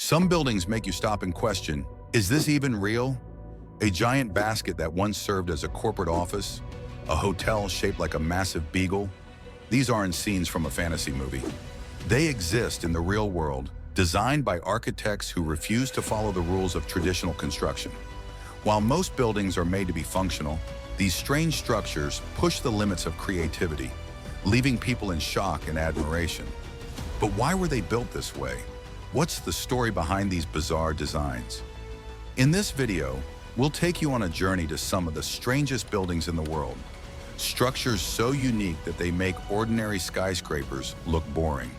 Some buildings make you stop and question, is this even real? A giant basket that once served as a corporate office, a hotel shaped like a massive beagle. These aren't scenes from a fantasy movie. They exist in the real world, designed by architects who refuse to follow the rules of traditional construction. While most buildings are made to be functional, these strange structures push the limits of creativity, leaving people in shock and admiration. But why were they built this way? What's the story behind these bizarre designs? In this video, we'll take you on a journey to some of the strangest buildings in the world. Structures so unique that they make ordinary skyscrapers look boring.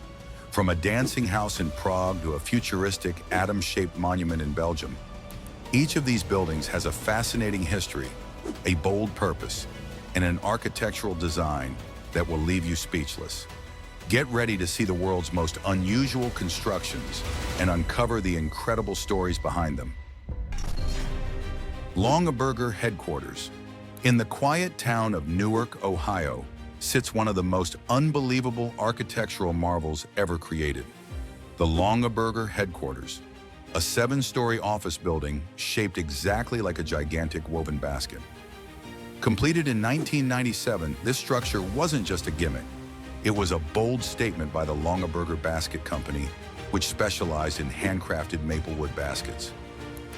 From a dancing house in Prague to a futuristic atom-shaped monument in Belgium, each of these buildings has a fascinating history, a bold purpose, and an architectural design that will leave you speechless. Get ready to see the world's most unusual constructions and uncover the incredible stories behind them. Longaberger Headquarters. In the quiet town of Newark, Ohio, sits one of the most unbelievable architectural marvels ever created. The Longaberger Headquarters, a 7-story office building shaped exactly like a gigantic woven basket. Completed in 1997, this structure wasn't just a gimmick. It was a bold statement by the Longaberger Basket Company, which specialized in handcrafted maplewood baskets.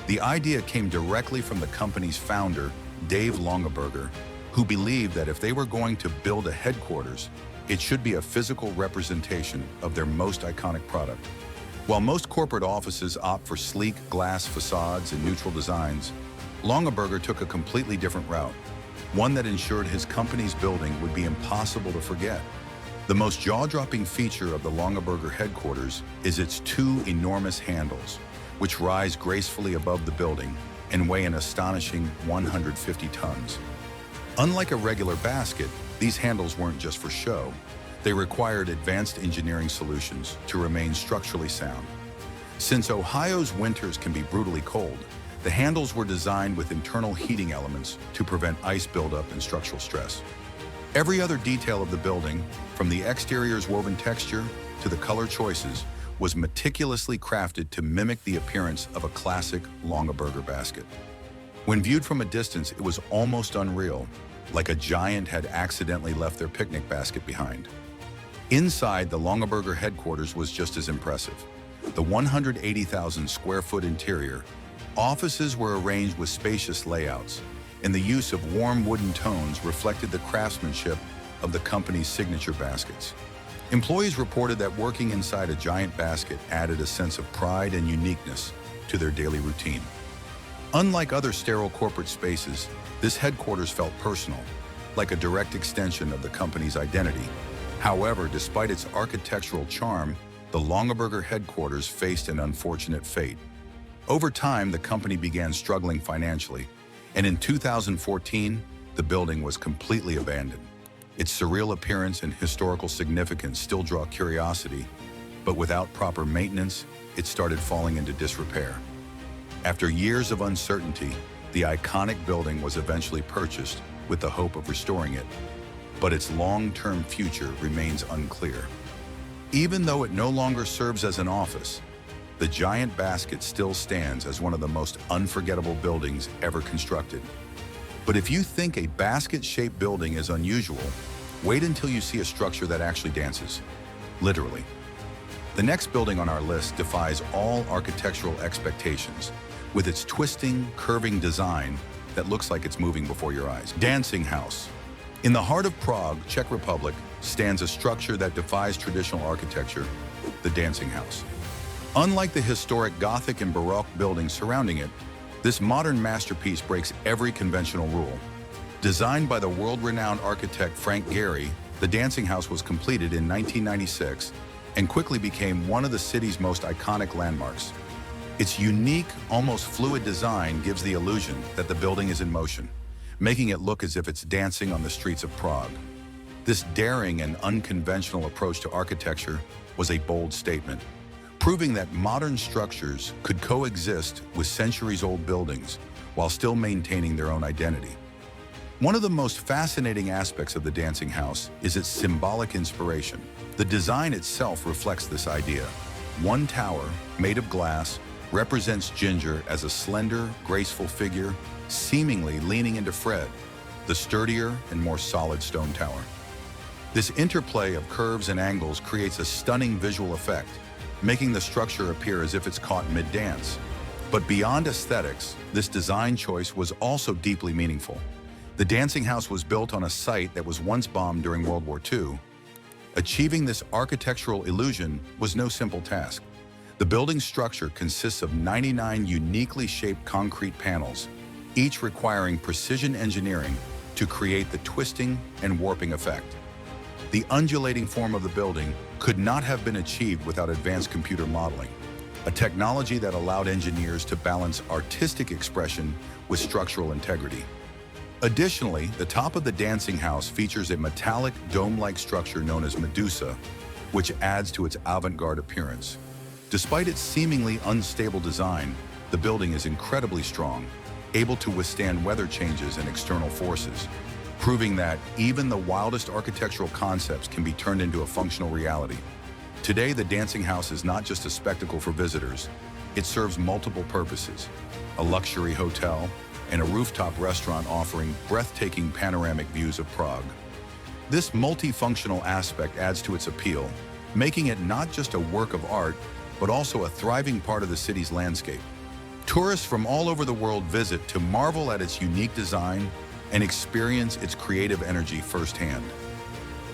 The idea came directly from the company's founder, Dave Longaberger, who believed that if they were going to build a headquarters, it should be a physical representation of their most iconic product. While most corporate offices opt for sleek glass facades and neutral designs, Longaberger took a completely different route, one that ensured his company's building would be impossible to forget. The most jaw-dropping feature of the Longaberger Headquarters is its 2 enormous handles, which rise gracefully above the building and weigh an astonishing 150 tons. Unlike a regular basket, these handles weren't just for show. They required advanced engineering solutions to remain structurally sound. Since Ohio's winters can be brutally cold, the handles were designed with internal heating elements to prevent ice buildup and structural stress. Every other detail of the building, from the exterior's woven texture to the color choices, was meticulously crafted to mimic the appearance of a classic Longaberger basket. When viewed from a distance, it was almost unreal, like a giant had accidentally left their picnic basket behind. Inside, the Longaberger Headquarters was just as impressive. The 180,000 square foot interior, offices were arranged with spacious layouts, and the use of warm wooden tones reflected the craftsmanship of the company's signature baskets. Employees reported that working inside a giant basket added a sense of pride and uniqueness to their daily routine. Unlike other sterile corporate spaces, this headquarters felt personal, like a direct extension of the company's identity. However, despite its architectural charm, the Longaberger Headquarters faced an unfortunate fate. Over time, the company began struggling financially, and in 2014, the building was completely abandoned. Its surreal appearance and historical significance still draw curiosity, but without proper maintenance, it started falling into disrepair. After years of uncertainty, the iconic building was eventually purchased with the hope of restoring it, but its long-term future remains unclear. Even though it no longer serves as an office, the giant basket still stands as one of the most unforgettable buildings ever constructed. But if you think a basket-shaped building is unusual, wait until you see a structure that actually dances. Literally. The next building on our list defies all architectural expectations, with its twisting, curving design that looks like it's moving before your eyes. Dancing House. In the heart of Prague, Czech Republic, stands a structure that defies traditional architecture, the Dancing House. Unlike the historic Gothic and Baroque buildings surrounding it, this modern masterpiece breaks every conventional rule. Designed by the world-renowned architect Frank Gehry, the Dancing House was completed in 1996 and quickly became one of the city's most iconic landmarks. Its unique, almost fluid design gives the illusion that the building is in motion, making it look as if it's dancing on the streets of Prague. This daring and unconventional approach to architecture was a bold statement, proving that modern structures could coexist with centuries-old buildings while still maintaining their own identity. One of the most fascinating aspects of the Dancing House is its symbolic inspiration. The design itself reflects this idea. One tower, made of glass, represents Ginger as a slender, graceful figure, seemingly leaning into Fred, the sturdier and more solid stone tower. This interplay of curves and angles creates a stunning visual effect, making the structure appear as if it's caught mid-dance. But beyond aesthetics, this design choice was also deeply meaningful. The dancing house was built on a site that was once bombed during World War II. Achieving this architectural illusion was no simple task. The building's structure consists of 99 uniquely shaped concrete panels, each requiring precision engineering to create the twisting and warping effect. The undulating form of the building could not have been achieved without advanced computer modeling, a technology that allowed engineers to balance artistic expression with structural integrity. Additionally, the top of the dancing house features a metallic dome-like structure known as Medusa, which adds to its avant-garde appearance. Despite its seemingly unstable design, the building is incredibly strong, able to withstand weather changes and external forces, proving that even the wildest architectural concepts can be turned into a functional reality. Today, the dancing house is not just a spectacle for visitors. It serves multiple purposes: a luxury hotel and a rooftop restaurant offering breathtaking panoramic views of Prague. This multifunctional aspect adds to its appeal, making it not just a work of art, but also a thriving part of the city's landscape. Tourists from all over the world visit to marvel at its unique design and experience its creative energy firsthand.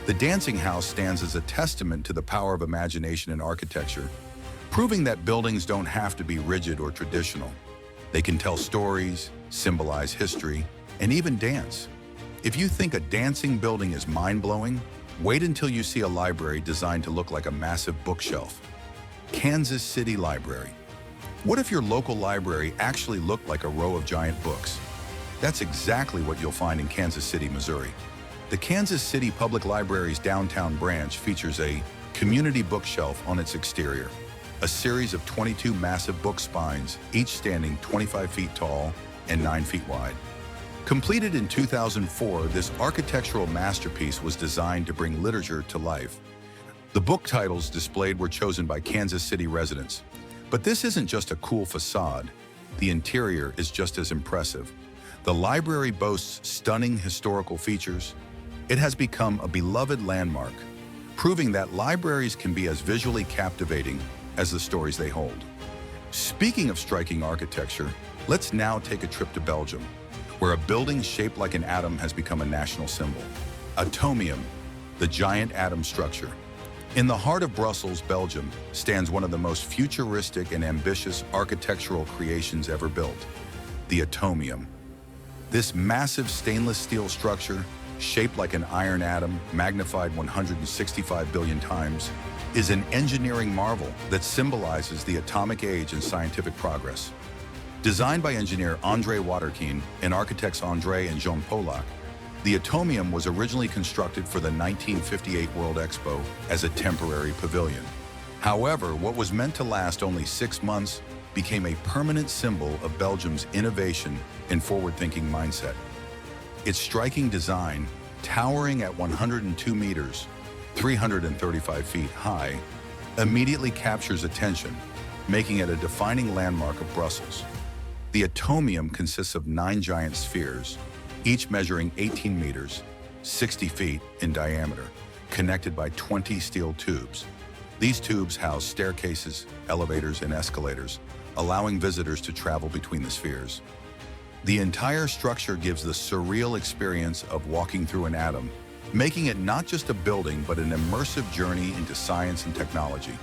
The dancing house stands as a testament to the power of imagination in architecture, proving that buildings don't have to be rigid or traditional. They can tell stories, symbolize history, and even dance. If you think a dancing building is mind-blowing, wait until you see a library designed to look like a massive bookshelf. Kansas City Library. What if your local library actually looked like a row of giant books? That's exactly what you'll find in Kansas City, Missouri. The Kansas City Public Library's downtown branch features a community bookshelf on its exterior, a series of 22 massive book spines, each standing 25 feet tall and 9 feet wide. Completed in 2004, this architectural masterpiece was designed to bring literature to life. The book titles displayed were chosen by Kansas City residents. But this isn't just a cool facade. The interior is just as impressive. The library boasts stunning historical features. It has become a beloved landmark, proving that libraries can be as visually captivating as the stories they hold. Speaking of striking architecture, let's now take a trip to Belgium, where a building shaped like an atom has become a national symbol. Atomium, the giant atom structure. In the heart of Brussels, Belgium, stands one of the most futuristic and ambitious architectural creations ever built, the Atomium. This massive stainless steel structure, shaped like an iron atom, magnified 165 billion times, is an engineering marvel that symbolizes the atomic age and scientific progress. Designed by engineer André Waterkeen and architects André and Jean Polak, the Atomium was originally constructed for the 1958 World Expo as a temporary pavilion. However, what was meant to last only 6 months became a permanent symbol of Belgium's innovation and forward-thinking mindset. Its striking design, towering at 102 meters, 335 feet high, immediately captures attention, making it a defining landmark of Brussels. The Atomium consists of 9 giant spheres, each measuring 18 meters, 60 feet in diameter, connected by 20 steel tubes. These tubes house staircases, elevators, and escalators, allowing visitors to travel between the spheres. The entire structure gives the surreal experience of walking through an atom, making it not just a building but an immersive journey into science and technology.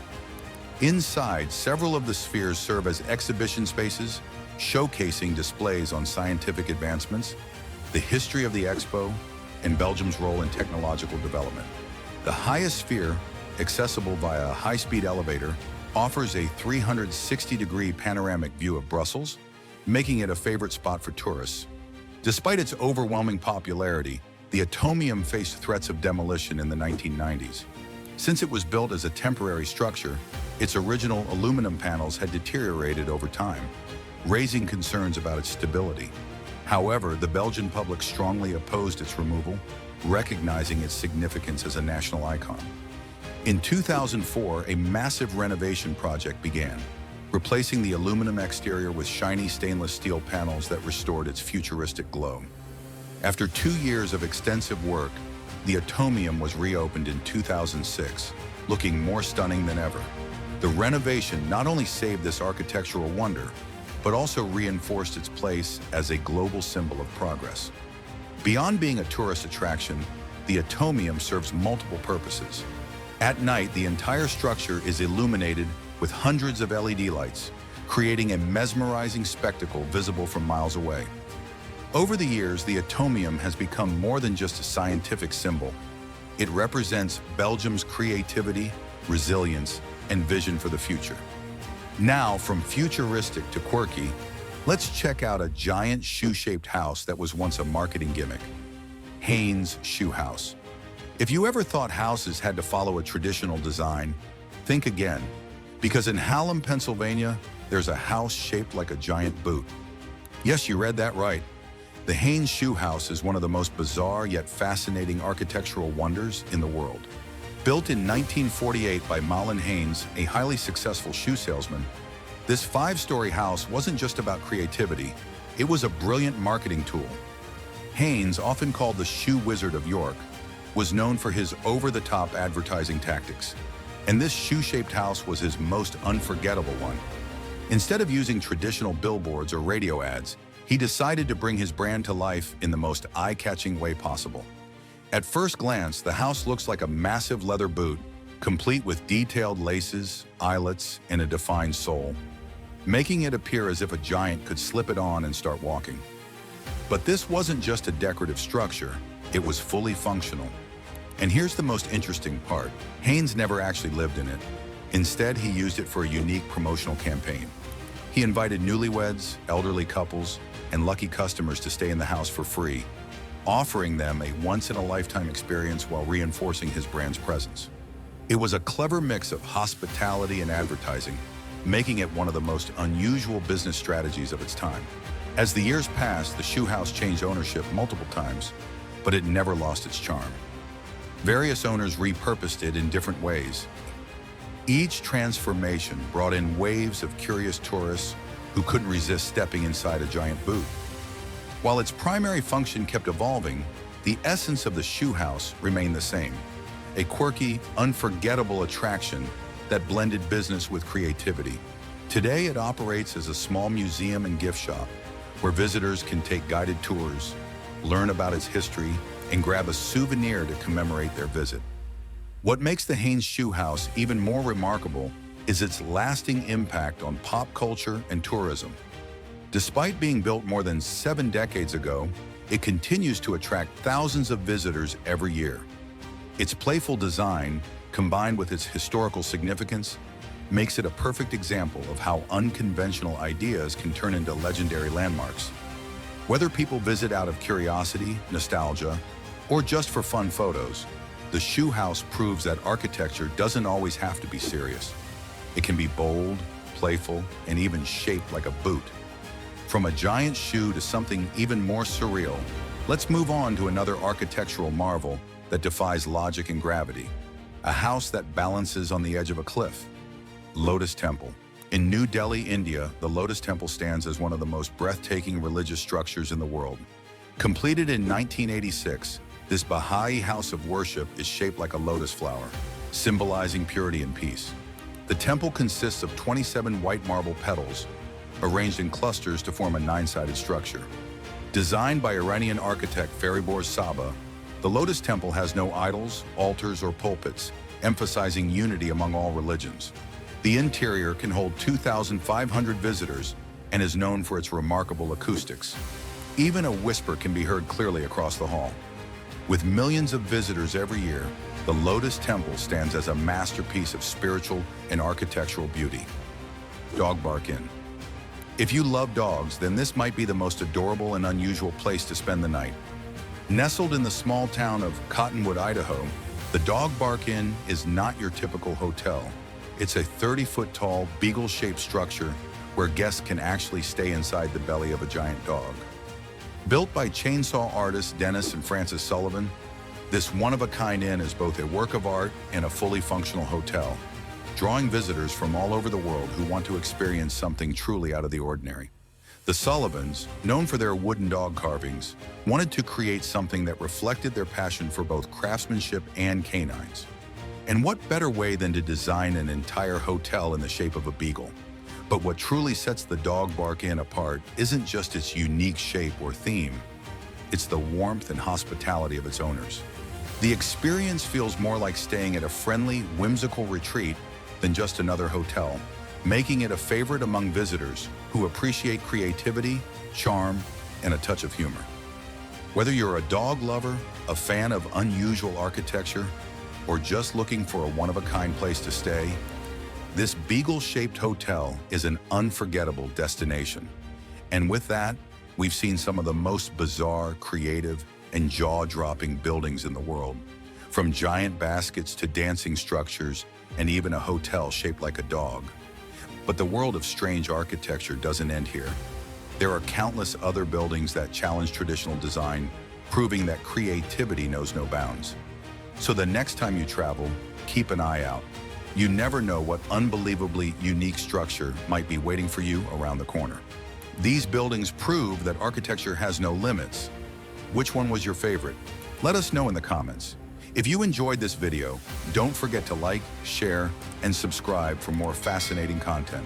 Inside, several of the spheres serve as exhibition spaces, showcasing displays on scientific advancements, the history of the Expo, and Belgium's role in technological development. The highest sphere, accessible via a high-speed elevator, offers a 360-degree panoramic view of Brussels, making it a favorite spot for tourists. Despite its overwhelming popularity, the Atomium faced threats of demolition in the 1990s. Since it was built as a temporary structure, its original aluminum panels had deteriorated over time, raising concerns about its stability. However, the Belgian public strongly opposed its removal, recognizing its significance as a national icon. In 2004, a massive renovation project began, replacing the aluminum exterior with shiny stainless steel panels that restored its futuristic glow. After 2 years of extensive work, the Atomium was reopened in 2006, looking more stunning than ever. The renovation not only saved this architectural wonder, but also reinforced its place as a global symbol of progress. Beyond being a tourist attraction, the Atomium serves multiple purposes. At night, the entire structure is illuminated with hundreds of LED lights, creating a mesmerizing spectacle visible from miles away. Over the years, the Atomium has become more than just a scientific symbol. It represents Belgium's creativity, resilience, and vision for the future. Now, from futuristic to quirky, let's check out a giant shoe-shaped house that was once a marketing gimmick. Haines Shoe House. If you ever thought houses had to follow a traditional design, think again. Because in Hallam, Pennsylvania, there's a house shaped like a giant boot. Yes, you read that right. The Haines Shoe House is one of the most bizarre yet fascinating architectural wonders in the world. Built in 1948 by Malin Haines, a highly successful shoe salesman, this 5-story house wasn't just about creativity, it was a brilliant marketing tool. Haines, often called the Shoe Wizard of York, was known for his over-the-top advertising tactics, and this shoe-shaped house was his most unforgettable one. Instead of using traditional billboards or radio ads, he decided to bring his brand to life in the most eye-catching way possible. At first glance, the house looks like a massive leather boot, complete with detailed laces, eyelets, and a defined sole, making it appear as if a giant could slip it on and start walking. But this wasn't just a decorative structure, it was fully functional. And here's the most interesting part. Haines never actually lived in it. Instead, he used it for a unique promotional campaign. He invited newlyweds, elderly couples, and lucky customers to stay in the house for free, offering them a once-in-a-lifetime experience while reinforcing his brand's presence. It was a clever mix of hospitality and advertising, making it one of the most unusual business strategies of its time. As the years passed, the shoe house changed ownership multiple times, but it never lost its charm. Various owners repurposed it in different ways. Each transformation brought in waves of curious tourists who couldn't resist stepping inside a giant boot. While its primary function kept evolving, the essence of the shoe house remained the same, a quirky, unforgettable attraction that blended business with creativity. Today, it operates as a small museum and gift shop where visitors can take guided tours, learn about its history, and grab a souvenir to commemorate their visit. What makes the Haines Shoe House even more remarkable is its lasting impact on pop culture and tourism. Despite being built more than 7 decades ago, it continues to attract thousands of visitors every year. Its playful design, combined with its historical significance, makes it a perfect example of how unconventional ideas can turn into legendary landmarks. Whether people visit out of curiosity, nostalgia, or just for fun photos, the shoe house proves that architecture doesn't always have to be serious. It can be bold, playful, and even shaped like a boot. From a giant shoe to something even more surreal, let's move on to another architectural marvel that defies logic and gravity. A house that balances on the edge of a cliff. Lotus Temple. In New Delhi, India, the Lotus Temple stands as one of the most breathtaking religious structures in the world. Completed in 1986, this Baha'i house of worship is shaped like a lotus flower, symbolizing purity and peace. The temple consists of 27 white marble petals, arranged in clusters to form a 9-sided structure. Designed by Iranian architect Fariborz Sabah, the Lotus Temple has no idols, altars, or pulpits, emphasizing unity among all religions. The interior can hold 2,500 visitors and is known for its remarkable acoustics. Even a whisper can be heard clearly across the hall. With millions of visitors every year, the Lotus Temple stands as a masterpiece of spiritual and architectural beauty. Dog Bark Inn. If you love dogs, then this might be the most adorable and unusual place to spend the night. Nestled in the small town of Cottonwood, Idaho, the Dog Bark Inn is not your typical hotel. It's a 30-foot-tall, beagle-shaped structure where guests can actually stay inside the belly of a giant dog. Built by chainsaw artists Dennis and Francis Sullivan, This one-of-a-kind inn is both a work of art and a fully functional hotel, drawing visitors from all over the world who want to experience something truly out of the ordinary. The Sullivans, known for their wooden dog carvings, wanted to create something that reflected their passion for both craftsmanship and canines. And what better way than to design an entire hotel in the shape of a beagle? But what truly sets the Dog Bark Inn apart isn't just its unique shape or theme, it's the warmth and hospitality of its owners. The experience feels more like staying at a friendly, whimsical retreat than just another hotel, making it a favorite among visitors who appreciate creativity, charm, and a touch of humor. Whether you're a dog lover, a fan of unusual architecture, or just looking for a one-of-a-kind place to stay, this beagle-shaped hotel is an unforgettable destination. And with that, we've seen some of the most bizarre, creative, and jaw-dropping buildings in the world, from giant baskets to dancing structures and even a hotel shaped like a dog. But the world of strange architecture doesn't end here. There are countless other buildings that challenge traditional design, proving that creativity knows no bounds. So the next time you travel, keep an eye out. You never know what unbelievably unique structure might be waiting for you around the corner. These buildings prove that architecture has no limits. Which one was your favorite? Let us know in the comments. If you enjoyed this video, don't forget to like, share, and subscribe for more fascinating content.